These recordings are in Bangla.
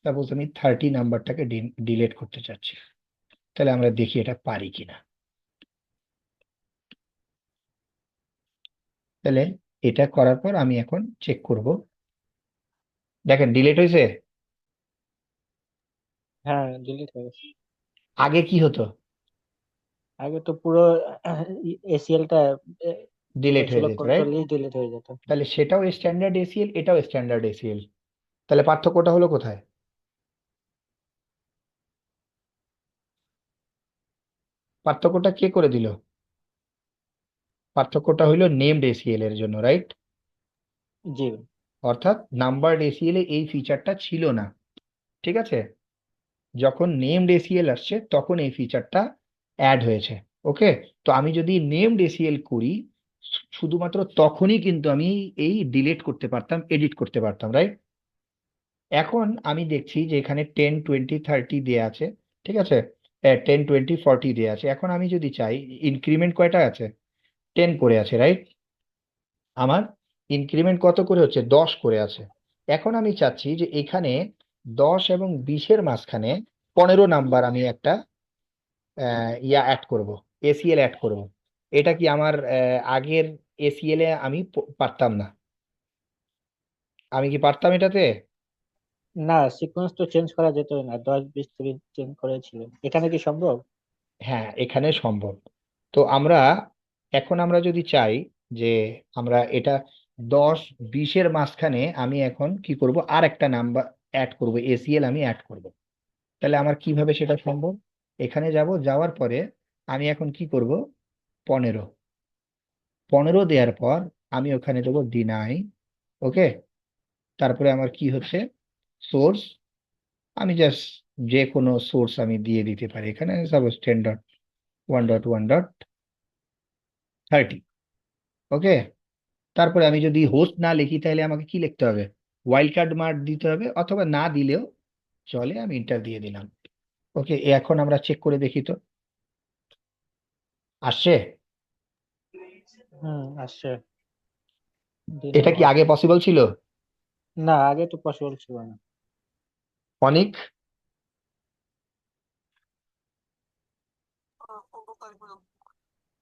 সাপোজ আমি 30 নাম্বারটাকে ডিলিট করতে চাচ্ছি, তাহলে আমরা দেখি এটা পারি কিনা। তাহলে এটা করার পর আমি এখন চেক করব, দেখেন ডিলিট হয়েছে। হ্যাঁ, ডিলিট হয়ে গেছে। আগে কি হতো? আগে তো পুরো এসিএলটা যেটা ডিলিট ছিল হয়ে যেত, রাইট? টোটালি ডিলিট হয়ে যেত। তাহলে সেটাও স্ট্যান্ডার্ড এসিএল, এটাও স্ট্যান্ডার্ড এসিএল। তাহলে পার্থক্যটা হলো কোথায়? পার্থক্যটা কে করে দিল? পার্থক্যটা হইলো নেমড এসিএল এর জন্য, রাইট? জি। অর্থাৎ নাম্বারড এসিএল এ এই ফিচারটা ছিল না। ঠিক আছে, যখন নেমড এসিএল আসছে তখন এই ফিচারটা অ্যাড হয়েছে। ওকে, তো আমি যদি নেমড এসিএল করি, শুধুমাত্র তখনই কিন্তু আমি এই ডিলিট করতে পারতাম, এডিট করতে পারতাম, রাইট? এখন আমি দেখছি যে এখানে 10 20 30 দেয়া আছে। ঠিক আছে, 10 20 40 দেয়া আছে। এখন আমি যদি চাই, ইনক্রিমেন্ট কয়টা আছে? 10 করে আছে, রাইট? আমার ইনক্রিমেন্ট কত করে হচ্ছে? 10 করে আছে। এখন আমি চাচ্ছি যে এখানে 10 এবং 20-এর মাঝখানে 15 নাম্বার আমি একটা ইয়া অ্যাড করব, এসিএল অ্যাড করব। এটা কি আমার আগের এসিএল এ আমি পারতাম না? আমি কি পারতাম এটাতে? না, সিকোয়েন্স তো চেঞ্জ করা যেতই না, 10 20 30 চেঞ্জ করেছিল। এখানে কি সম্ভব? হ্যাঁ, এখানে সম্ভব। তো এখন আমরা যদি চাই যে আমরা এটা 10 20-এর মাঝখানে আমি এখন কি করব, আর একটা নাম্বার অ্যাড করব, এসিএল আমি অ্যাড করব। তাহলে আমার কিভাবে সেটা সম্ভব? এখানে যাব, যাওয়ার পরে আমি এখন কি করব, 15। 15 দেওয়ার পর আমি ওখানে দেবো ডিনাই। ওকে, তারপরে আমার কি হচ্ছে, সোর্স। আমি জাস্ট যে কোনো সোর্স আমি দিয়ে দিতে পারি, এখানে সাপোজ 10.1.1.30। ওকে, তারপরে আমি যদি হোস্ট না লিখি তাহলে আমাকে কি লিখতে হবে? ওয়াইল্ড কার্ড মার্ক দিতে হবে, অথবা না দিলেও চলে, আমি ইন্টার দিয়ে দিলাম। ওকে, এখন আমরা চেক করে দেখি তো আসছে। আসছে। এটা ডিনাই কি আগে দিছি। পসিবল ছিল? না, আগে তো পসিবল ছিল না। অনেক।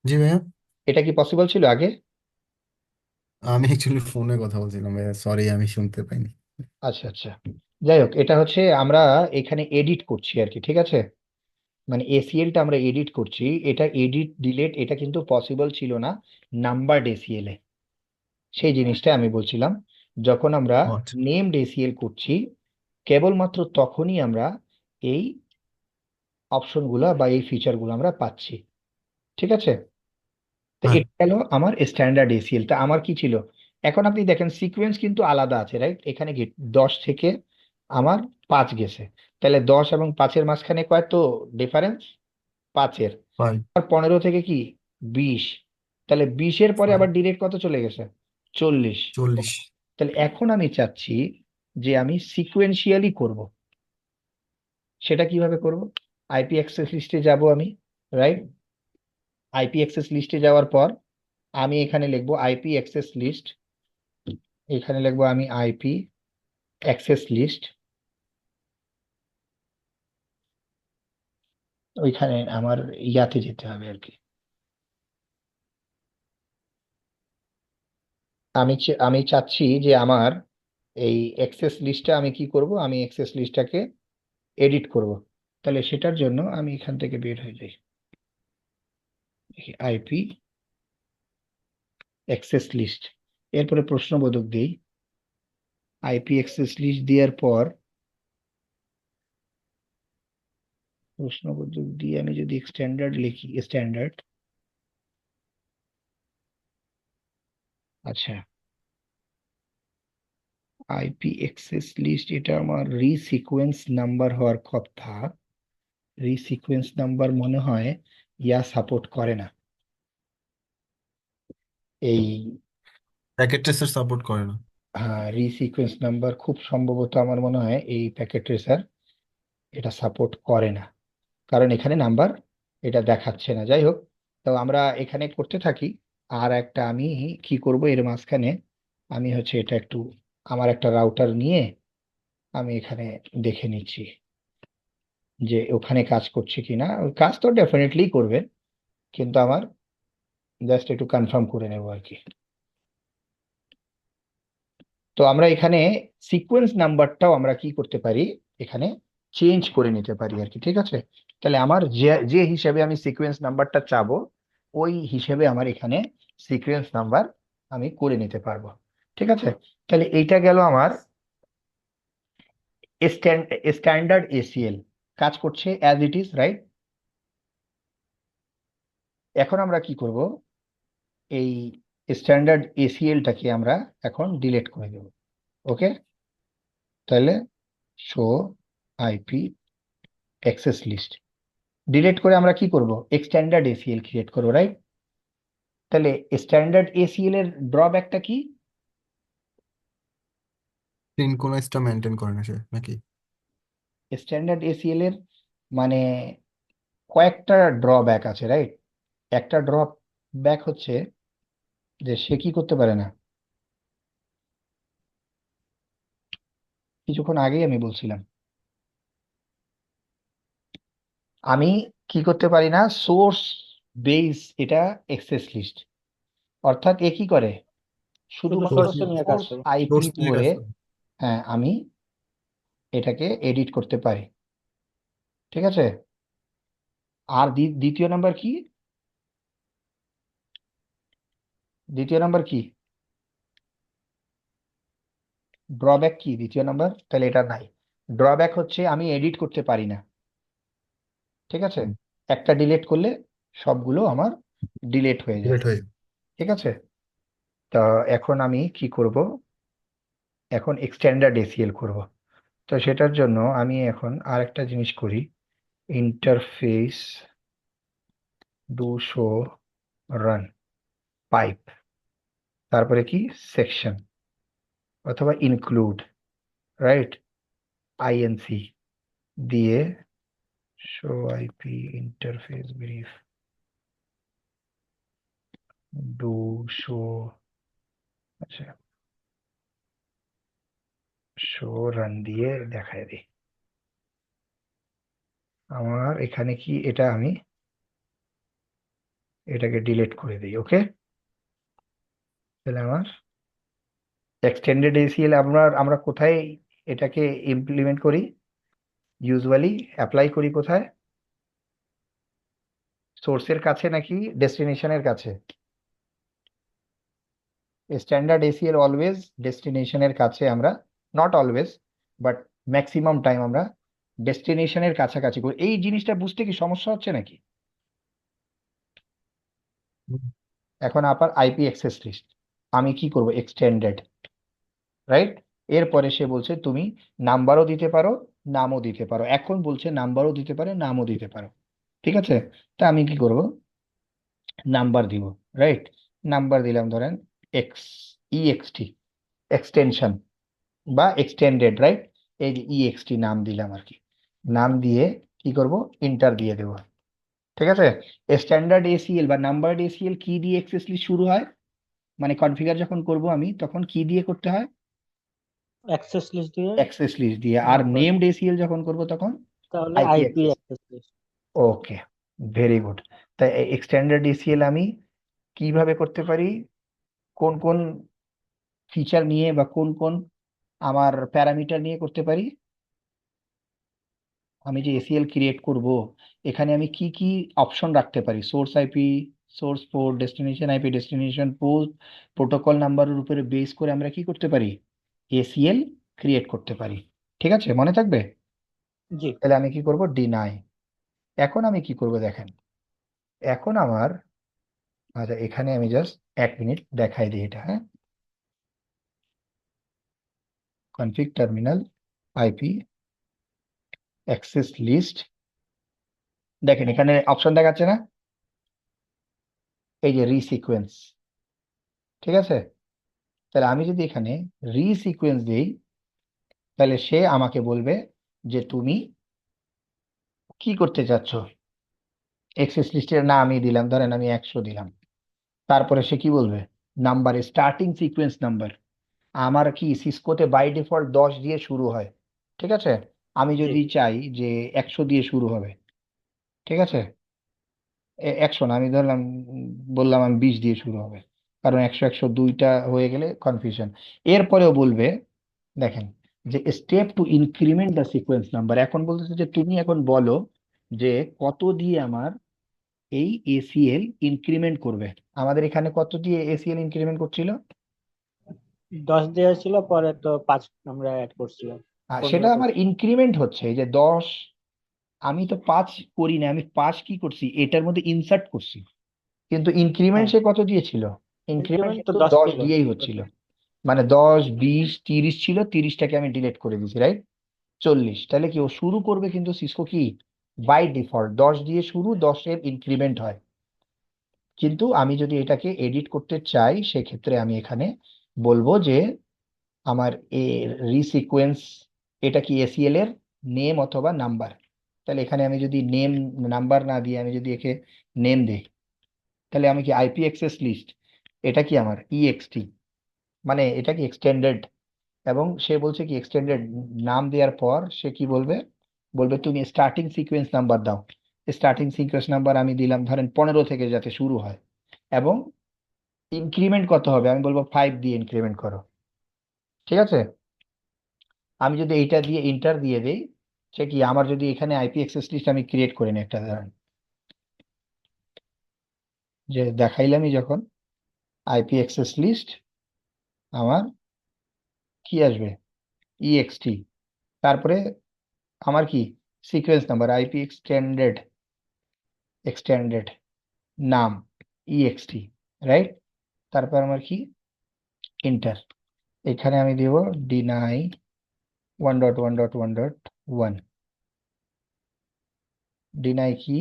জি ভাইয়া। এটা কি পসিবল ছিল আগে? আমি অ্যাকচুয়ালি ফোনে কথা বলছিলাম ভাইয়া, সরি আমি শুনতে পাইনি। আচ্ছা আচ্ছা, যাই হোক, এটা হচ্ছে আমরা এখানে এডিট করছি আর কি। ঠিক আছে, মানে এসিএলটা আমরা এডিট করছি, এটা এডিট ডিলেট এটা কিন্তু পসিবল ছিল না নাম্বারড এসিএল এ। সেই জিনিসটা আমি বলছিলাম, যখন আমরা ও আচ্ছা। নেমড এসিএল করছি কেবলমাত্র তখনই আমরা এই অপশনগুলো বা এই ফিচারগুলো আমরা পাচ্ছি। ঠিক আছে, তো হ্যাঁ। এটা গেল আমার স্ট্যান্ডার্ড এসিএল। তা আমার কি ছিল? এখন আপনি দেখেন সিকোয়েন্স কিন্তু আলাদা আছে, রাইট? এখানে কি 10 থেকে আমার 5 গেছে, তাহলে 10 এবং 5-এর মাঝখানে কয় তো ডিফারেন্স? 5-এর। ফাইভ। আর 15 থেকে কি 20, তাহলে 20-এর পরে ফাইভ। আবার ডিরেক্ট কত চলে গেছে? 40। 40। তাহলে এখন আমি চাচ্ছি যে আমি সিকুয়েন্সিয়ালি করব। সেটা কিভাবে করব? আইপি অ্যাক্সেস লিস্টে যাব আমি, রাইট? আইপি অ্যাক্সেস লিস্টে যাওয়ার পর আমি এখানে লিখবো আইপি অ্যাক্সেস লিস্ট। এখানে লিখবো আমি আইপি অ্যাক্সেস লিস্ট। ওইখানে আমার ইয়াতে যেতে হবে আর কি। আমি চাচ্ছি যে আমার এই অ্যাক্সেস লিস্টটা আমি কি করব, আমি অ্যাক্সেস লিস্টটাকে এডিট করব। তাহলে সেটার জন্য আমি এখান থেকে বের হয়ে যাই, আইপি অ্যাক্সেস লিস্ট, এরপরে প্রশ্নবোধক দিই। আইপি অ্যাক্সেস লিস্ট দেওয়ার পর প্রশ্নবোধক দিয়ে আমি যদি স্ট্যান্ডার্ড লিখি, স্ট্যান্ডার্ড। আচ্ছা, আইপি অ্যাক্সেস লিস্ট এটা আমার রিসিকোয়েন্স নাম্বার হওয়ার কথা। রিসিকোয়েন্স নাম্বার মনে হয় ইয়া সাপোর্ট করে না, এই প্যাকেট ট্রেসার সাপোর্ট করে না। হ্যাঁ, রিসিকোয়েন্স নাম্বার খুব সম্ভবত আমার মনে হয় এই প্যাকেট ট্রেসার এটা সাপোর্ট করে না, কারণ এখানে নাম্বার এটা দেখাচ্ছে না। যাই হোক, তো আমরা এখানে করতে থাকি। আর একটা আমি কি করব এর মাঝখানে, আমি হচ্ছে এটা একটু আমার একটা রাউটার নিয়ে আমি এখানে দেখে নিচ্ছি যে ওখানে কাজ করছে কিনা। কাজ তো ডেফিনেটলি করবে, কিন্তু আমার জাস্ট একটু কনফার্ম করে নেবো আর কি। তো আমরা এখানে সিকোয়েন্স নাম্বারটাও আমরা কি করতে পারি, এখানে চেঞ্জ করে নিতে পারি আর কি। ঠিক আছে, তাহলে আমার যে যে হিসেবে আমি সিকোয়েন্স নাম্বারটা চাবো, ওই হিসেবে আমার এখানে সিকোয়েন্স নাম্বার আমি করে নিতে পারবো। ঠিক আছে, তাহলে এইটা গেল আমার স্ট্যান্ডার্ড এসিএল, কাজ করছে অ্যাজ ইট ইজ, রাইট? এখন আমরা কি করব, এই স্ট্যান্ডার্ড এসিএলটাকে আমরা এখন ডিলিট করে দেব। ওকে, তাহলে show IP access list delete করে আমরা কি করব, স্ট্যান্ডার্ড এসিএল ক্রিয়েট করবো, রাইট? তাহলে স্ট্যান্ডার্ড এসিএল এর ড্রব্যাকটা কি? সিনক্রোনাইজটা মেনটেন করে না সে নাকি? স্ট্যান্ডার্ড এসিএল এর মানে কয়েকটা ড্রব্যাক আছে, রাইট? একটা ড্রব্যাক হচ্ছে যে সে কি করতে পারে না, কিছুক্ষণ আগেই আমি বলছিলাম, আমি কি করতে পারি না, সোর্স বেস এটা অ্যাক্সেস লিস্ট, অর্থাৎ এ কি করে, শুধু শুধুমাত্র সোর্স সোর্সে নিয়ে কাজ সোর্স করে। আইপি সোর্স নিয়ে কাজ ধরে, করে। হ্যাঁ, আমি এটাকে এডিট করতে পারি। ঠিক আছে, আর দ্বিতীয় নাম্বার কি, দ্বিতীয় নাম্বার কি, ড্রব্যাক কি দ্বিতীয় নাম্বার? তাহলে এটা নাই। ড্রব্যাক হচ্ছে আমি এডিট করতে পারি না। ঠিক আছে, হুম, একটা ডিলিট করলে সবগুলো আমার ডিলিট হয়ে যায়। ডিলিট হয়ে যাবে। ঠিক আছে, তা এখন আমি কি করব, এখন স্ট্যান্ডার্ড এসিএল করব। তো সেটার জন্য আমি এখন আরেকটা জিনিস করি, interface do show run pipe, তারপরে কি সেকশন অথবা ইনক্লুড, রাইট, আইএনসি দিয়ে show IP interface brief do show, আচ্ছা, শো রান দিয়ে দেখায় দিই। আমার এখানে কি এটা আমি এটাকে ডিলিট করে দিই। ওকে, তাহলে আমার এক্সটেন্ডেড এসিএল আমরা আমরা কোথায় এটাকে ইমপ্লিমেন্ট করি, ইউজুয়ালি অ্যাপ্লাই করি কোথায়, সোর্সের কাছে নাকি ডেস্টিনেশনের কাছে? স্ট্যান্ডার্ড এসিএল অলওয়েজ ডেস্টিনেশনের কাছে আমরা, not always but maximum time আমরা ডেস্টিনেশনের কাছাকাছি করি। এই জিনিসটা বুঝতে কি সমস্যা হচ্ছে নাকি? হুম, এখন আবার আইপি অ্যাক্সেস লিস্ট আমি কি করব, এক্সটেন্ডেড, রাইট? এরপরে সে বলছে তুমি নাম্বারও দিতে পারো, নামও দিতে পারো। এখন বলছে নাম্বারও দিতে পারো, নামও দিতে পারো। ঠিক আছে, তা আমি কি করব, নাম্বার দিব, রাইট? নাম্বার দিলাম ধরেন এক্স, ইএক্সটি এক্সটেনশন বা এক্সটেন্ডেড, রাইট? এই যে ইএক্সটি নাম দিলাম আর কি। নাম দিয়ে কি করব, ইন্টার দিয়ে দেবো। ঠিক আছে, স্ট্যান্ডার্ড এসিএল বা নাম্বারড এসিএল কি দিয়ে অ্যাক্সেস লিস্ট শুরু হয়, মানে কনফিগার যখন করব আমি তখন কি দিয়ে করতে হয়, অ্যাক্সেস লিস্ট দিয়ে অ্যাক্সেস লিস্ট দিয়ে। আর নাম্বার, নেমড এসিএল যখন করব তখন তাহলে IP IP access. Access list. Okay, very good. তাই এক্সটেন্ডেড এসিএল আমি কিভাবে করতে পারি, কোন কোন ফিচার নিয়ে বা কোন কোন আমার প্যারামিটার নিয়ে করতে পারি, আমি যে এসিএল ক্রিয়েট করব এখানে আমি কি কি অপশন রাখতে পারি, source IP, source port, destination IP, destination port, protocol নাম্বারের উপরে বেস করে আমরা কি করতে পারি, এসিএল ক্রিয়েট করতে পারি। ঠিক আছে, মনে থাকবে? জি। তাহলে আমি কি করব, ডিনাই। এখন আমি কি করব দেখেন, এখন আমার, আচ্ছা এখানে আমি জাস্ট 1 মিনিট দেখাই দিই এটা, হ্যাঁ, config terminal IP access list, দেখেন এখানে অপশন দেখাচ্ছে না, এই যে রিসিকোয়েন্স। ঠিক আছে, তাহলে আমি যদি এখানে রিসিকোয়েন্স দিই, তাহলে সে আমাকে বলবে যে তুমি কি করতে চাচ্ছ, অ্যাক্সেস লিস্টের নাম আমি দিলাম, ধরেন আমি 100 দিলাম। তারপরে সে কি বলবে, নাম্বার, স্টার্টিং সিকোয়েন্স নাম্বার। আমার কি সিসকোতে বাই ডিফল্ট 10 দিয়ে শুরু হয়, ঠিক আছে? আমি জি যদি চাই যে 100 দিয়ে শুরু হবে, ঠিক আছে, 100 না, আমি ধরলাম বললাম আমি 20 দিয়ে শুরু হবে, কারণ 100 102টা হয়ে গেলে কনফিউশন। এরপরেও বলবে, দেখেন, যে step to increment the sequence number, এখন বলতেছে যে তুমি এখন বলো যে কত দিয়ে আমার এই এসিএল ইনক্রিমেন্ট করবে। আমাদের এখানে কত দিয়ে এসিএল ইনক্রিমেন্ট করছিল? 10 দেওয়া ছিল, পরে তো 5 আমরা অ্যাড করছিলাম, সেটা 15 আমার করছিলাম। ইনক্রিমেন্ট হচ্ছে, এই যে 10, আমি তো 5 করি না, আমি 5 কি করছি, এটার মধ্যে ইনসার্ট করছি। কিন্তু ইনক্রিমেন্ট হ্যাঁ, সে কত দিয়েছিল? ইনক্রিমেন্ট ইনক্রিমেন্ট তো কিন্তু 10 10 ছিল দিয়েই হচ্ছিল। প্রথমে। মানে 10, 20, 30 ছিল, 30টাকে আমি ডিলিট করে দিয়েছি, রাইট? 40। তাহলে কি ও শুরু করবে কিন্তু সিসকো কি বাই ডিফল্ট 10 দিয়ে শুরু, 10-এর ইনক্রিমেন্ট হয়। কিন্তু আমি যদি এটাকে এডিট করতে চাই, সেক্ষেত্রে আমি এখানে বলবো যে আমার এ রিসিকোয়েন্স, এটা কি এসিএল এর নেম অথবা নাম্বার। তাহলে এখানে আমি যদি নেম, নাম্বার না দিয়ে আমি যদি একে নেম দিই, তাহলে আমি কি আইপি অ্যাক্সেস লিস্ট, এটা কি আমার ইএক্সটি, মানে এটা কি এক্সটেন্ডেড। এবং সে বলছে কি এক্সটেন্ডেড নাম দেওয়ার পর সে কি বলবে, বলবে তুমি স্টার্টিং সিকোয়েন্স নাম্বার দাও। স্টার্টিং সিকোয়েন্স নাম্বার আমি দিলাম ধরেন 15 থেকে যাতে শুরু হয়, এবং ইনক্রিমেন্ট কত হবে, আমি বলবো 5 দিয়ে ইনক্রিমেন্ট করো। ঠিক আছে? আমি যদি এইটা দিয়ে ইন্টার দিয়ে দেই, সে কি আমার যদি এখানে আইপি অ্যাক্সেস লিস্ট আমি ক্রিয়েট করি না একটা, ধরেন যে দেখাইলামই যখন আইপি অ্যাক্সেস লিস্ট, আমার কি আসবে, ইএক্সটি, তারপরে আমার কি sequence number IP extended, extended নাম ইএক্সটি, রাইট? তারপর আমার কি ইন্টার, এখানে আমি দেব ডিনাই 1.1.1.1, ডিনাই কি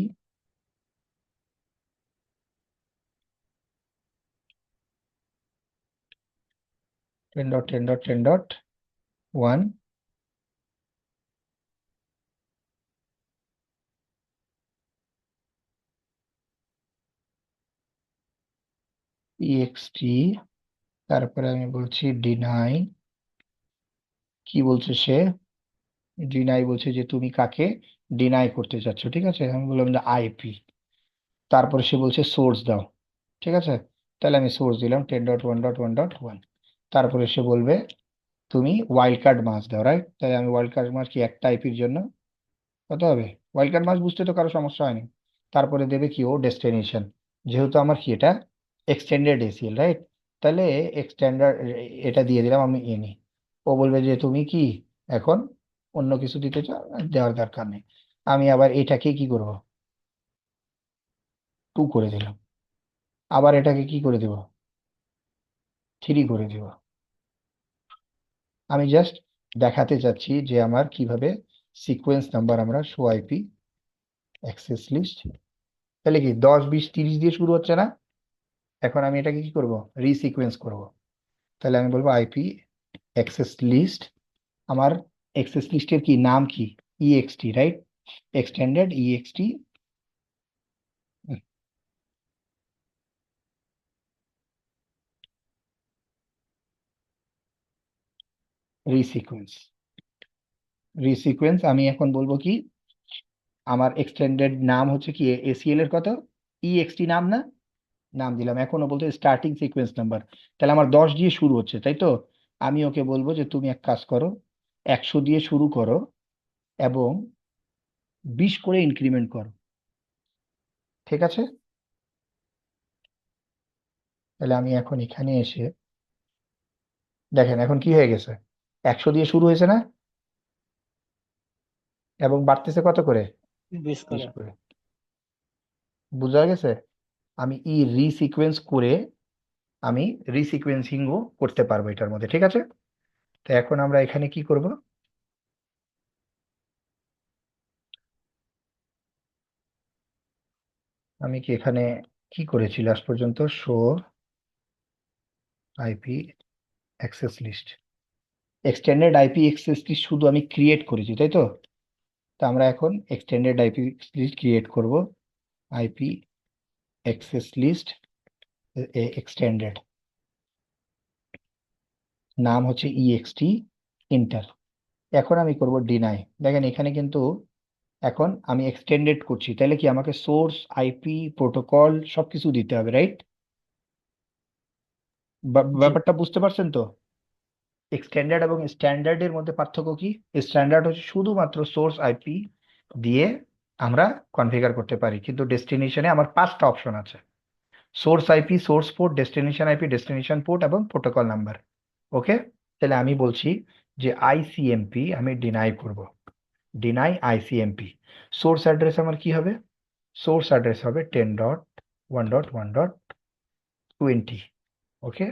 10.10.10.1 ইএক্সটি। তারপরে আমি বলছি ডিনাই, কি বলছে সে, ডিনাই বলছে যে তুমি কাকে ডিনাই করতে চাচ্ছ, ঠিক আছে, আমি বললাম যে আইপি। তারপরে সে বলছে সোর্স দাও, ঠিক আছে, তাহলে আমি সোর্স দিলাম 10.1.1.1। তারপরে সে বলবে তুমি ওয়াইল্ড কার্ড মাস দাও, রাইট? তাহলে আমি ওয়াইল্ড কার্ড মাস কি একটা আইপির জন্য কত হবে, ওয়াইল্ড কার্ড মাস বুঝতে তো কারো সমস্যা হয়নি। তারপরে দেবে কি ও ডেস্টিনেশন, যেহেতু আমার কি এটা এক্সটেন্ডেড এসিএল, রাইট? তাহলে এক্সটেন্ডার, এটা দিয়ে দিলাম আমি এনি। ও বলবে যে তুমি কি এখন অন্য কিছু দিতে চাও, দেওয়ার দরকার নেই। আমি আবার এটাকে কি করব, 2 করে দিলাম। আবার এটাকে কি করে দেব, 3 করে দেব। আমি জাস্ট দেখাতে চাচ্ছি যে আমার কিভাবে সিকোয়েন্স নাম্বার আমরা শো আইপি অ্যাক্সেস লিস্ট, তাহলে কি 10, 20, 30 দিয়ে শুরু হচ্ছে না? এখন আমি এটাকে কি করব, রিসিকোয়েন্স করব। তাহলে আমি বলবো আইপি অ্যাক্সেস লিস্ট, আমার অ্যাক্সেস লিস্টের কি নাম কি, EXT, right? Extended EXT resequence. Resequence আমি এখন বলবো কি, আমার এক্সটেন্ডেড নাম হচ্ছে কি এসিএল এর কত, ইএক্সটি নাম না, নাম দিলাম। এখনো বলতে স্টার্টিং সিকোয়েন্স নাম্বার, তাহলে আমার 10 দিয়ে শুরু হচ্ছে, তাই তো? আমি ওকে বলবো যে তুমি এক কাজ করো, 100 দিয়ে শুরু করো এবং 20 করে ইনক্রিমেন্ট করো, ঠিক আছে? তাহলে আমি এখন এখানে এসে দেখেন এখন কি হয়ে গেছে, 100 দিয়ে শুরু হয়েছে না, এবং বাড়তেছে কত করে, 20 20 করে। করে। বোঝা গেছে? আমি রিসিকোয়েন্স করে আমি রিসিকোয়েন্সিংও করতে পারবো এটার মধ্যে, ঠিক আছে? তো এখন আমরা এখানে কি করব, আমি কি এখানে কি করেছি লাস্ট পর্যন্ত, show IP access list, extended IP access list শুধু আমি ক্রিয়েট করেছি, তাই তো? তো আমরা এখন এক্সটেন্ডেড আইপি লিস্ট ক্রিয়েট করব, আইপি অ্যাক্সেস লিস্ট এক্সটেন্ডেড, নাম হচ্ছে ইএক্সটি, ইন্টার। এখন আমি করব ডিনাই। দেখেন এখানে কিন্তু এখন আমি এক্সটেন্ডেড করছি, তাহলে কি আমাকে সোর্স, আইপি, প্রোটোকল সবকিছু দিতে হবে, রাইট? জি। ব্যাপারটা বুঝতে পারছেন তো? এক্সটেন্ডেড এবং স্ট্যান্ডার্ডের মধ্যে পার্থক্য কি? স্ট্যান্ডার্ড হচ্ছে শুধুমাত্র সোর্স আইপি দিয়ে আমরা কনফিগার করতে পারি, কিন্তু ডেস্টিনেশনে আমার 5টা অপশন আছে: source IP, source port, destination IP, destination port এবং প্রোটোকল নাম্বার। ওকে, তাহলে আমি বলছি যে আইসিএমপি আমি ডিনাই করব, ডিনাই আইসিএমপি। সোর্স অ্যাড্রেস আমার কি হবে? সোর্স অ্যাড্রেস হবে 10.1.1.20। ওকে,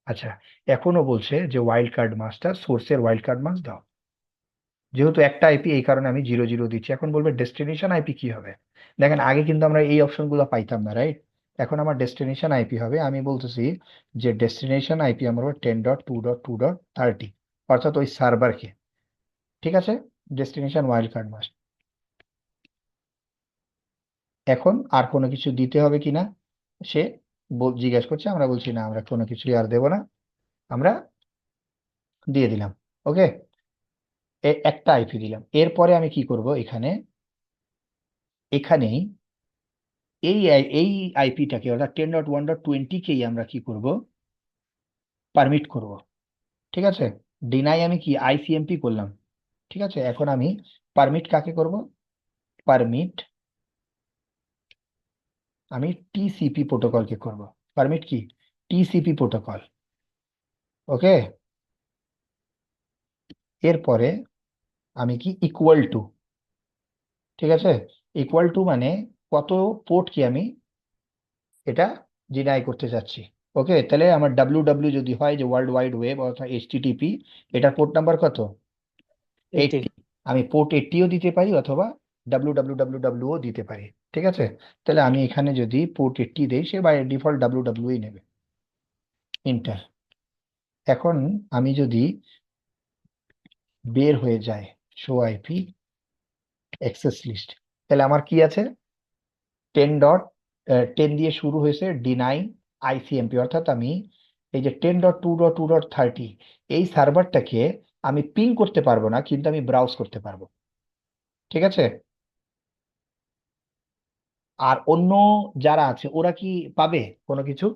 আচ্ছা, এখনো বলছে যে ওয়াইল্ড কার্ড মাসটা, সোর্সের ওয়াইল্ড কার্ড মাস দাও। যেহেতু একটা আইপি, এই কারণে আমি 0 0 দিচ্ছি। এখন বলবে ডেস্টিনেশন আইপি কি হবে? দেখেন আগে কিন্তু আমরা এই অপশনগুলো পাইতাম না, রাইট? এখন আমার ডেস্টিনেশন আইপি হবে, আমি বলতেছি যে ডেস্টিনেশন আইপি আমার হবে 10.2.2.30, অর্থাৎ ওই সার্ভারকে। ঠিক আছে, ডেস্টিনেশন ওয়াইল্ড কার্ড মাস। এখন আর কোনো কিছু দিতে হবে কিনা সে জিজ্ঞেস করছে, আমরা বলছি না, আমরা কোনো কিছুই আর দেবো না, আমরা দিয়ে দিলাম। ওকে, একটা আইপি দিলাম। এরপরে আমি কি করব, এখানে এখানেই এই আইপিটাকে অর্থাৎ 10.1.20কেই আমরা কি করব, পারমিট করব। ঠিক আছে, ডিনাই আমি কি আইসিএমপি করলাম। ঠিক আছে, এখন আমি পারমিট কাকে করব? পারমিট আমি টিসিপি প্রোটোকলকে করব। পারমিট কি? TCP protocol. ওকে, এরপরে আমি কি ইকুয়াল টু, ঠিক আছে, ইকুয়াল টু মানে কত পোর্ট কি আমি এটা ডিনাই করতে যাচ্ছি। ওকে, তাহলে আমার ডাব্লিউ যদি হয় যে ওয়ার্ল্ড ওয়াইড ওয়েব অর্থাৎ এইচটিটিপি, এটার পোর্ট নাম্বার কত? 80। 80। আমি পোর্ট 80ও দিতে পারি অথবা ডাব্লিউ দিতে পারি। ঠিক আছে, তাহলে আমি এখানে যদি পোর্ট 80 দেই, সে বাই ডিফল্ট ডাব্লিউ নেবে। ইন্টার। এখন আমি যদি বের হয়ে যায় শো আইপি অ্যাক্সেস লিস্ট, তাহলে আমার কি আছে? 10.10 দিয়ে শুরু হয়েছে ডিনাই আইসিএমপি, অর্থাৎ আমি এই যে 10.2.2.30 এই সার্ভারটাকে আমি পিং করতে পারবো না, কিন্তু আমি ব্রাউজ করতে পারবো। ঠিক আছে, আর অন্য যারা আছে ওরা কি পাবে কোনো কিছু?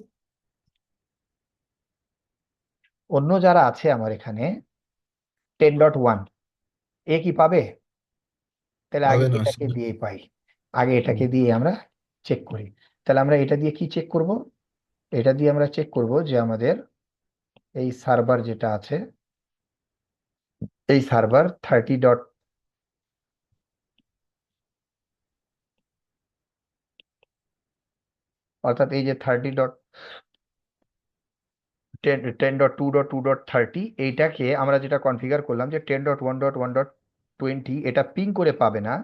অন্য যারা আছে আমার এখানে 10.1, এ কি পাবে? তাহলে আগে পাবে না এটাকে আসলে। দিয়ে পাই, আগে এটাকে হুম। দিয়ে আমরা চেক করি। তাহলে আমরা এটা দিয়ে কি চেক করব? এটা দিয়ে আমরা চেক করব যে আমাদের এই সার্ভার যেটা আছে, এই সার্ভার 30. অর্থাৎ এই যে 10.2.2.30, এইটাকে আমরা যেটা কনফিগার করলাম যে 10.1.1.20, এটা পিং করে পাবে না,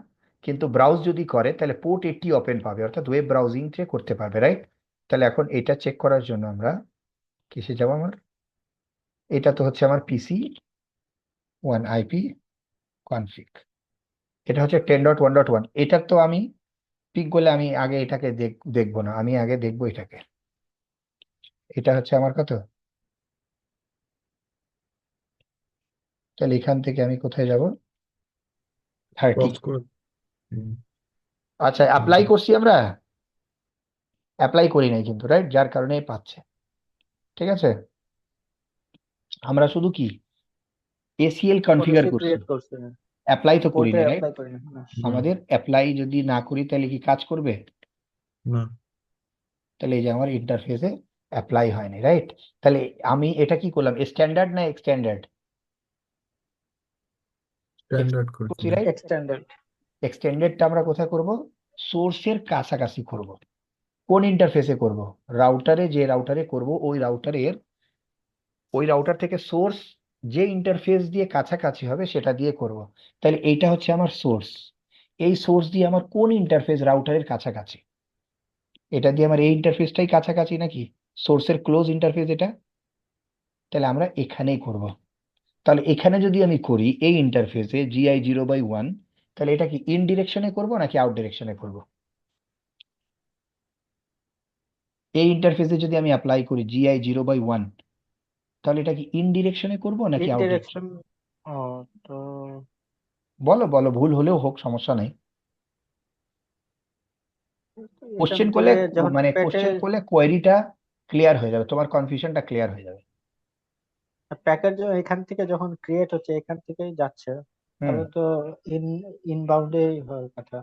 কিন্তু ব্রাউজ যদি করে তাহলে পোর্ট 80 ওপেন পাবে, অর্থাৎ ওয়েব ব্রাউজিং করতে পারবে, রাইট? তাহলে এখন এটা চেক করার জন্য আমরা কিসে যাব? আমার এটা তো হচ্ছে আমার PC1 আইপি কনফিগ, এটা হচ্ছে 10.1.1। এটা তো আমি পিক করলে আমি আগে এটাকে দেখবো না, আমি আগে দেখবো এটাকে। এটা হচ্ছে আমার কত? তাহলে এখান থেকে আমি কোথায় যাব? 30। ক্রস করে। হুম, আচ্ছা, অ্যাপ্লাই করছি আমরা, অ্যাপ্লাই করি নাই কিন্তু, রাইট? যার কারণে পাচ্ছে। ঠিক আছে, আমরা শুধু কি এসিএল কনফিগার পলিসি করছি, ক্রিয়েট করছে, অ্যাপ্লাই তো করি পোর্টে নাই, রাইট? অ্যাপ্লাই করি না। না। না, আমাদের অ্যাপ্লাই যদি না করি তাহলে কি কাজ করবে? না, তাহলে এই যে আমার ইন্টারফেসে অ্যাপ্লাই হয়নি, রাইট? তাহলে আমি এটা কি করলাম, স্ট্যান্ডার্ড না এক্সট্যান্ডার্ড? স্ট্যান্ডার্ড করছি, করেছিলেন। রাইট? এক্সটেন্ডেড। এক্সটেন্ডেডটা আমরা কোথায় করব? সোর্সের কাছাকাছি করব। কোন ইন্টারফেসে করব? রাউটারে, যে রাউটারে করব ওই রাউটার থেকে সোর্স যে ইন্টারফেস দিয়ে কাছাকাছি হবে সেটা দিয়ে করব। তাহলে এইটা হচ্ছে আমার সোর্স, এই সোর্স দিয়ে আমার কোন ইন্টারফেস রাউটারের কাছাকাছি? এটা দিয়ে আমার এই ইন্টারফেসটাই কাছাকাছি নাকি সোর্সের ক্লোজ ইন্টারফেস এটা? তাহলে আমরা এখানেই করব। তাহলে এখানে যদি আমি করি এই ইন্টারফেসে GI0/1, তাহলে এটা কি ইন ডিরেকশনে করব নাকি আউট ডিরেকশনে করব? এই ইন্টারফেসে যদি আমি অ্যাপ্লাই করি GI0/1, তাহলে এটা কি ইন ডিরেকশনে করব নাকি ইন আউট ডিরেকশন? ডিরেকশন ও, তো বলো বলো, ভুল হলেও হোক, সমস্যা নেই। এখান কোশ্চেন করলে থেকে যখন মানে পেটে কোশ্চেন করলে কোয়েরিটা ক্লিয়ার হয়ে যাবে, তোমার কনফিউশনটা ক্লিয়ার হয়ে যাবে। প্যাকেজ এখান থেকে যখন ক্রিয়েট হচ্ছে এখান থেকেই যাচ্ছে, হুম। তাহলে তো ইন ইনবাউন্ডে হওয়ার কথা।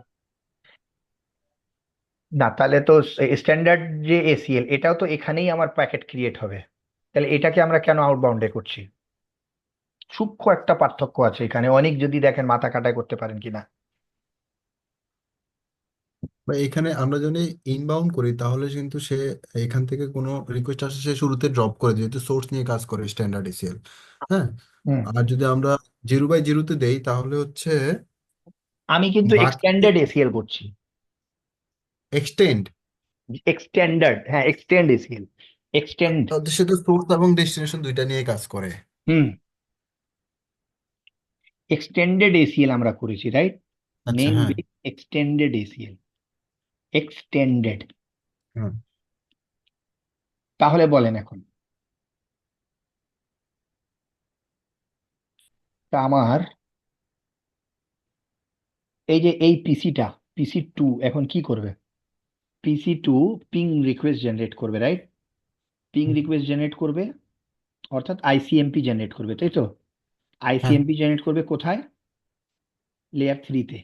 না, তাহলে তো স্ট্যান্ডার্ড যে এসিএল, এটাও তো এখানেই আমার প্যাকেট ক্রিয়েট হবে, তাহলে এটাকে আমরা কেন আউটবাউন্ডে করছি? সূক্ষ্ম একটা পার্থক্য আছে এখানে, অনেক যদি দেখেন মাথা কাটায় করতে পারেন কিনা। বা এখানে আমরা যদি ইনবাউন্ড করি তাহলে কিন্তু সে এখান থেকে কোনো রিকোয়েস্ট আসে সে শুরুতে ড্রপ করে দিই, যেহেতু সোর্স নিয়ে কাজ করে স্ট্যান্ডার্ড এসিএল। হ্যাঁ। হুম। আর যদি আমরা 0/0-তে দেই তাহলে হচ্ছে আমি কিন্তু বাকি এক্সটেন্ডেড এসিএল করছি। এক্সটেন্ড, এক্সটেন্ডার্ড, হ্যাঁ, এক্সটেন্ড এসিএল, এক্সটেন্ড। সে তো সোর্স এবং ডেস্টিনেশন দুইটা নিয়ে কাজ করে। হুম। এক্সটেন্ডেড এসিএল আমরা করেছি, রাইট? আচ্ছা, নেম হ্যাঁ। Base extended ACL, extended. হ্যাঁ। তাহলে বলেন এখন, তা আমার এই যে এই পিসি টু এখন কি করবে? পিসি টু পিং রিকোয়েস্ট জেনারেট করবে, রাইট? পিং হুম, রিকোয়েস্ট জেনারেট করবে, অর্থাৎ আইসিএমপি জেনারেট করবে, তাই তো? হ্যাঁ। আইসিএমপি জেনারেট করবে কোথায়? লেয়ার 3-তে,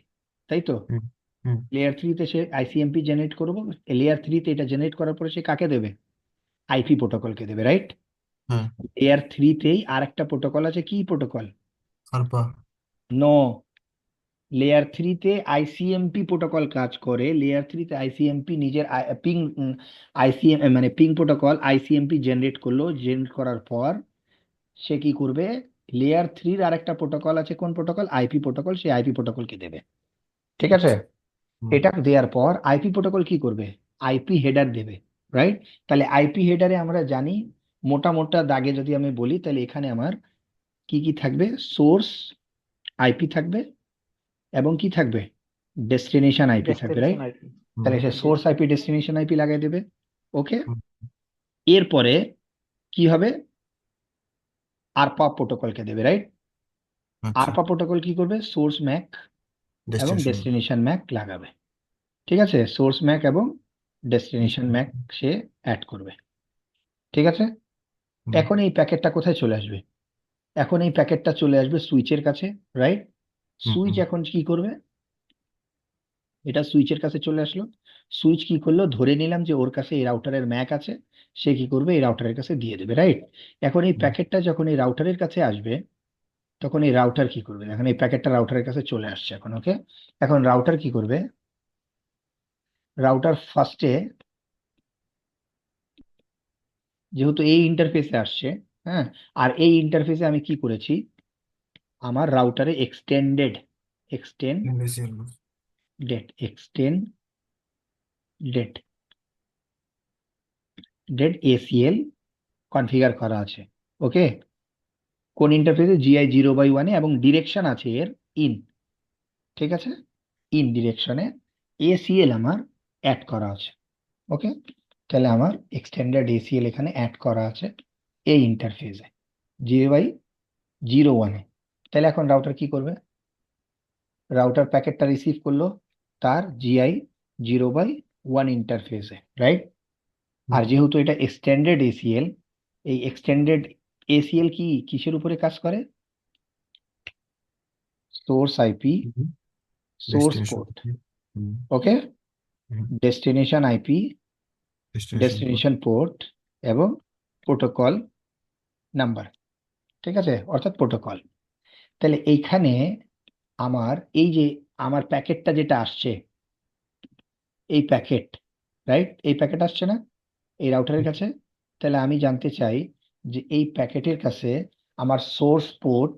তাই তো? হুম, হুম, লেয়ার 3-তে সে আইসিএমপি জেনারেট করবো। লেয়ার 3-তে এটা জেনারেট করার পরে সে কাকে দেবে? আইপি প্রোটোকলকে দেবে, রাইট? হ্যাঁ। লেয়ার 3-তেই আর একটা প্রোটোকল আছে, কি প্রোটোকল? আরপা। নো, লেয়ার 3-তে আইসিএমপি প্রোটোকল কাজ করে। লেয়ার 3-তে আইসিএমপি নিজের পিং আইসিএম মানে পিং প্রোটোকল আইসিএমপি জেনারেট করলো, জেনারেট করার পর সে কি করবে? লেয়ার 3-র আরেকটা প্রোটোকল আছে, কোন প্রোটোকল? আইপি প্রোটোকল, সেই আইপি প্রোটোকলকে দেবে, ঠিক আছে? আচ্ছা। হুম, এটা দেওয়ার পর আইপি প্রোটোকল কি করবে? আইপি হেডার দেবে, রাইট? তাহলে আইপি হেডারে আমরা জানি, মোটা মোটা দাগে যদি আমি বলি, তাহলে এখানে আমার কি কি থাকবে? সোর্স আইপি থাকবে, এবং কি থাকবে? ডেস্টিনেশন আইপি থাকবে, ডেস্টিনেশন রাইট? আইপি। হুম, তাহলে সে সোর্স আইপি ডেস্টিনেশন আইপি লাগাই দেবে। ওকে। হুম। এরপরে কি হবে? আরপা প্রোটোকলকে দেবে, রাইট? আচ্ছা। আরপা প্রোটোকল কি করবে? সোর্স ম্যাক এবং ডেস্টিনেশন। ডেস্টিনেশন ম্যাক লাগাবে, ঠিক আছে? সোর্স ম্যাক এবং ডেস্টিনেশন ম্যাক সে অ্যাড করবে, ঠিক আছে? এখন এই প্যাকেটটা কোথায় চলে আসবে? এখন এই প্যাকেটটা চলে আসবে সুইচের কাছে, রাইট? হুম, সুইচ হুম। এখন কি করবে? এটা সুইচের কাছে চলে আসলো। সুইচ কি করলো? ধরে নিলাম যে ওর কাছে এই রাউটারের ম্যাক আছে, সে কি করবে? এই রাউটারের কাছে দিয়ে দেবে, রাইট? এখন এই হুম। প্যাকেটটা যখন এই রাউটারের কাছে আসবে, তখন এই রাউটার কি করবে? এখন এই প্যাকেটটা রাউটারের কাছে চলে আসছে এখন, ওকে। এখন রাউটার কি করবে? রাউটার ফার্স্টে, যেহেতু এই ইন্টারফেসে আসছে, হ্যাঁ, আর এই ইন্টারফেসে আমি কি করেছি? আমার রাউটারে ইন্ডাস্ট্রিয়াল। এক্সটেন্ডেড এসিএল কনফিগার করা আছে, ওকে। কোন ইন্টারফেসে? GI 0/1-এ, এবং ডিরেকশন আছে এর ইন, ঠিক আছে? ইন ডিরেকশনে এসিএল আমার অ্যাড করা আছে, ওকে। তাহলে আমার এক্সটেন্ডেড এসিএল এখানে অ্যাড করা আছে এই ইন্টারফেসে, 0/01-এ। তাহলে এখন রাউটার কি করবে? রাউটার প্যাকেটটা রিসিভ করলো তার GI 0/1 ইন্টারফেসে, রাইট? হুম, আর যেহেতু এটা এক্সটেন্ডেড এসিএল, এই এক্সটেন্ডেড এসিএল কি কিসের উপরে কাজ করে? Source IP, hmm. Source destination. Port, hmm, okay, hmm. Destination IP, destination code. Destination port, এবং প্রোটোকল নাম্বার, ঠিক আছে, অর্থাৎ প্রোটোকল। তাহলে এইখানে আমার এই যে আমার প্যাকেটটা যেটা আসছে, এই প্যাকেট, রাইট, এই প্যাকেট আসছে না এই রাউটারের কাছে? তাহলে আমি জানতে চাই যে এই প্যাকেটের কাছে আমার সোর্স পোর্ট,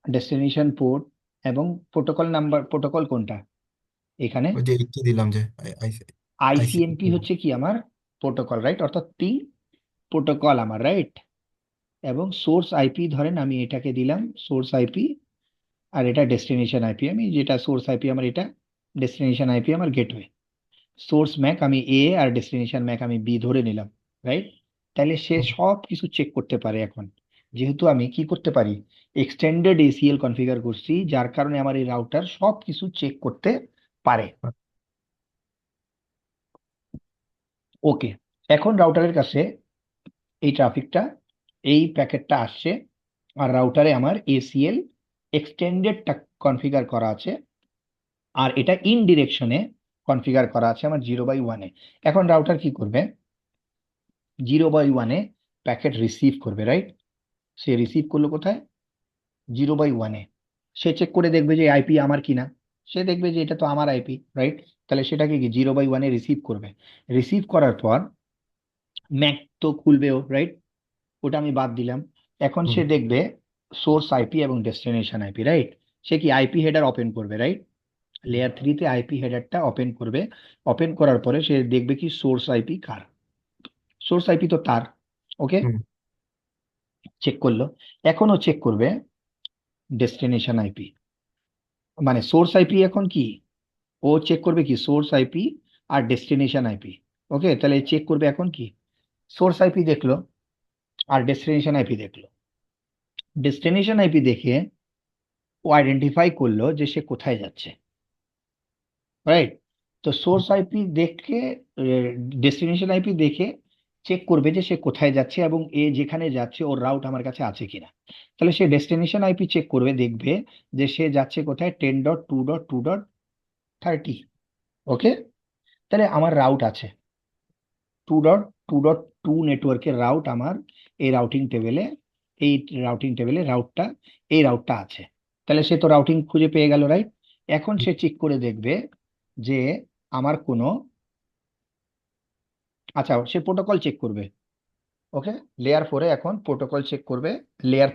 ডেস্টিনেশন পোর্ট এবং প্রোটোকল নাম্বার, প্রোটোকল কোনটা এখানে? ওই যে কি দিলাম যে আইসি। আইসিএমপি হচ্ছে কি আমার প্রোটোকল, রাইট? অর্থাৎ পিং প্রোটোকল আমার, রাইট? এবং সোর্স আইপি, ধরেন আমি এটাকে দিলাম সোর্স আইপি, আর এটা ডেস্টিনেশন আইপি, আমি যেটা সোর্স আইপি আমার এটা, ডেস্টিনেশন আইপি আমার গেটওয়ে। সোর্স ম্যাক আমি এ, আর ডেস্টিনেশন ম্যাক আমি বি ধরে নিলাম, রাইট? তাহলে সে সব কিছু চেক করতে পারে এখন, যেহেতু আমি কি করতে পারি, এক্সটেন্ডেড এসিএল কনফিগার করছি, যার কারণে আমার এই রাউটার সব কিছু চেক করতে পারে। ওকে, এখন রাউটারের কাছে এই ট্রাফিকটা, এই প্যাকেটটা আসছে, আর রাউটারে আমার এসিএল এক্সটেন্ডেডটা কনফিগার করা আছে, আর এটা ইন ডিরেকশনে কনফিগার করা আছে আমার 0/1-এ। এখন রাউটার কি করবে, 0/1-এ প্যাকেট রিসিভ করবে, রাইট? সে রিসিভ করলো কোথায়, 0/1-এ। সে চেক করে দেখবে যে আইপি আমার কিনা, সে দেখবে যে এটা তো আমার আইপি, রাইট? তাহলে সেটাকে কি 0/1-এ রিসিভ করবে। রিসিভ করার পর ম্যাক তো খুলবেও, রাইট? ওটা আমি বাদ দিলাম। এখন হুম সে দেখবে সোর্স আইপি এবং ডেস্টিনেশন আইপি, রাইট? সে কি আইপি হেডার ওপেন করবে, রাইট? লেয়ার 3-তে আইপি হেডারটা ওপেন করবে। ওপেন করার পরে সে দেখবে কি সোর্স আইপি কার, সোর্স আইপি তো তার। ওকে, হুম চেক করলো। এখনো চেক করবে ডেস্টিনেশন আইপি, মানে সোর্স আইপি এখন কি, ও চেক করবে কি সোর্স আইপি আর ডেস্টিনেশন আইপি। ওকে, তাহলে চেক করবে এখন কি, সোর্স আইপি দেখলো আর ডেস্টিনেশন আইপি দেখলো। ডেস্টিনেশন আইপি দেখে ও আইডেন্টিফাই করলো যে সে কোথায় যাচ্ছে, রাইট? তো সোর্স আইপি দেখে, ডেস্টিনেশন আইপি দেখে চেক করবে যে সে কোথায় যাচ্ছে এবং এ যেখানে যাচ্ছে ওর রাউট আমার কাছে আছে কিনা। তাহলে সে ডেস্টিনেশন আইপি চেক করবে, দেখবে যে সে যাচ্ছে কোথায়, 10.2.2.30। ওকে, তাহলে আমার রাউট আছে 2.2.2 নেটওয়ার্কের রাউট আমার এই রাউটিং টেবিলে, এই রাউটিং টেবিলে রাউটটা, এই রাউটটা আছে। তাহলে সে তো রাউটিং খুঁজে পেয়ে গেল, রাইট? এখন সে চেক করে দেখবে যে আমার কোনো, আচ্ছা সে প্রোটোকল চেক করবে। ওকে, লেয়ার 4-এ এখন প্রোটোকল চেক করবে। লেয়ার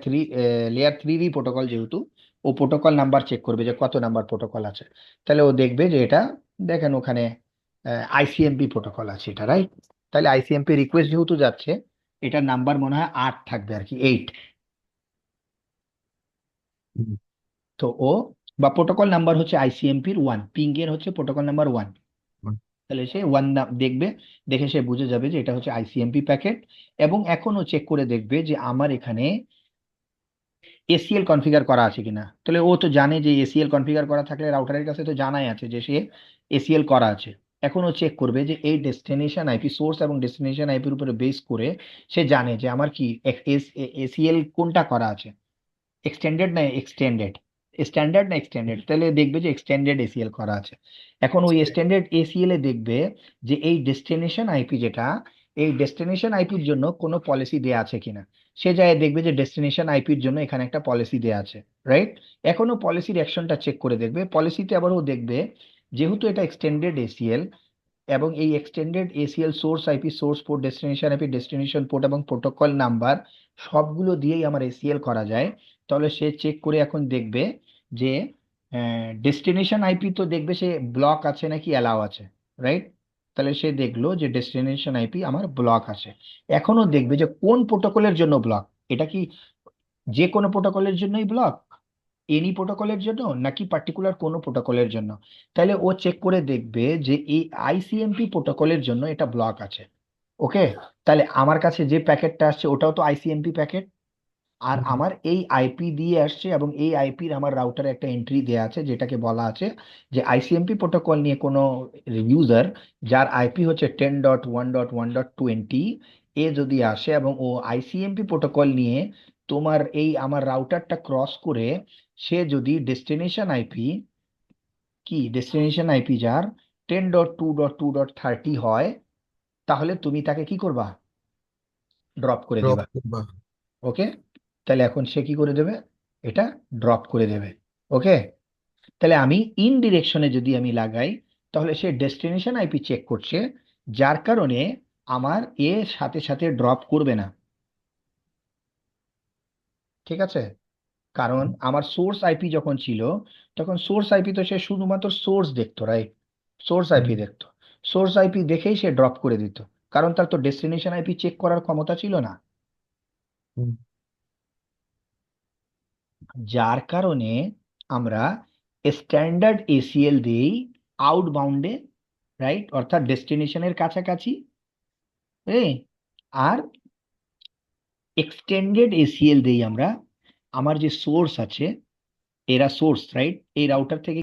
3 প্রোটোকল যেহেতু, ও প্রোটোকল নাম্বার চেক করবে যে কত নাম্বার প্রোটোকল আছে। তাহলে ও দেখবে যে এটা, দেখেন ওখানে আইসিএমপি প্রোটোকল আছে এটা, রাইট? তাহলে আইসিএমপি রিকোয়েস্ট যেহেতু যাচ্ছে, এটার নাম্বার মনে হয় 8 থাকবে আর কি, 8। হুম তো ও, বা প্রোটোকল নাম্বার হচ্ছে আইসিএমপির 1, পিং এর হচ্ছে প্রোটোকল নাম্বার 1। হুম তাহলে সে 1 দেখবে, দেখে সে বুঝে যাবে যে এটা হচ্ছে আইসিএমপি প্যাকেট। এবং এখনো চেক করে দেখবে যে আমার এখানে এসিএল কনফিগার করা আছে কিনা। তাহলে ও তো জানে যে এসিএল কনফিগার করা থাকলে রাউটারের কাছে তো জানাই আছে যে সে এসিএল করা আছে। এখন ও চেক করবে যে এই ডেস্টিনেশন আইপি, সোর্স এবং ডেস্টিনেশন আইপির উপরে বেস করে সে জানে যে আমার কি এসিএল কোনটা করা আছে, এক্সটেন্ডেড না এক্সটেন্ডেড, স্ট্যান্ডার্ড না এক্সটেন্ডেড। তাহলে দেখবে যে এক্সটেন্ডেড এসিএল করা আছে। এখন ওই স্ট্যান্ডার্ড এসিএল এ দেখবে যে এই ডেস্টিনেশন আইপি যেটা, এই ডেস্টিনেশন আইপির জন্য কোনো পলিসি দেয়া আছে কিনা। সে যায় দেখবে যে ডেস্টিনেশন আইপির জন্য এখানে একটা পলিসি দেয়া আছে, রাইট? এখনো পলিসির অ্যাকশনটা চেক করে দেখবে। পলিসিতে আবারও দেখবে যেহেতু এটা এক্সটেন্ডেড এসিএল, এবং এই extended ACL source IP, source port, destination IP, destination port এবং প্রোটোকল নাম্বার সবগুলো দিয়েই আমার এসিএল করা যায়। তাহলে সে চেক করে এখন দেখবে যে ডেস্টিনেশন আইপি তো দেখবে সে ব্লক আছে নাকি অ্যালাউ আছে, রাইট? তাহলে সে দেখলো যে ডেস্টিনেশন আইপি আমার ব্লক আছে। এখনো দেখবে যে কোন প্রোটোকলের জন্য ব্লক, এটা কি যে কোনো প্রোটোকলের জন্যই ব্লক, এনি প্রোটোকলের জন্য নাকি পার্টিকুলার কোনো প্রোটোকলের জন্য। তাহলে ও চেক করে দেখবে যে এই আইসিএমপি প্রোটোকলের জন্য এটা ব্লক আছে। ওকে, তাহলে আমার কাছে যে প্যাকেটটা আসছে ওটাও তো আইসিএমপি প্যাকেট, আর হুম আমার এই আইপি দিয়ে আসছে, এবং এই আইপির আমার রাউটারে একটা এন্ট্রি দেয়া আছে যেটাকে বলা আছে যে আইসিএমপি প্রোটোকল নিয়ে কোনো ইউজার যার আইপি হচ্ছে 10.1.1.20, এ যদি আসে এবং ও আইসিএমপি প্রোটোকল নিয়ে তোমার এই আমার রাউটারটা ক্রস করে সে যদি ডেস্টিনেশন আইপি, কি ডেস্টিনেশন আইপি যার 10.2.2.30 হয়, তাহলে তুমি তাকে কি করবা, ড্রপ করে ড্রপ দিবা। বা ওকে, তাহলে এখন সে কি করে দেবে, এটা ড্রপ করে দেবে। ওকে, তাহলে আমি ইন ডিরেকশনে যদি আমি লাগাই, তাহলে সে ডেস্টিনেশন আইপি চেক করছে, যার কারণে আমার এর সাথে সাথে ড্রপ করবে না। ঠিক আছে, কারণ আমার সোর্স আইপি যখন ছিল, তখন সোর্স আইপি তো সে শুধুমাত্র সোর্স দেখতো, রাইট? সোর্স হুম আইপি দেখতো, সোর্স আইপি দেখেই সে ড্রপ করে দিত, কারণ তার তো ডেস্টিনেশন আইপি চেক করার ক্ষমতা ছিল না। হুম যার কারণে আমরা স্ট্যান্ডার্ড এসিএল দিই আউটবাউন্ডে, রাইট? অর্থাৎ ডেস্টিনেশনের কাছাকাছি, আর এক্সটেন্ডেড এসিএল দেই আমরা, আমার যে সোর্স আছে, এরা সোর্স রাইট, এই রাউটার থেকে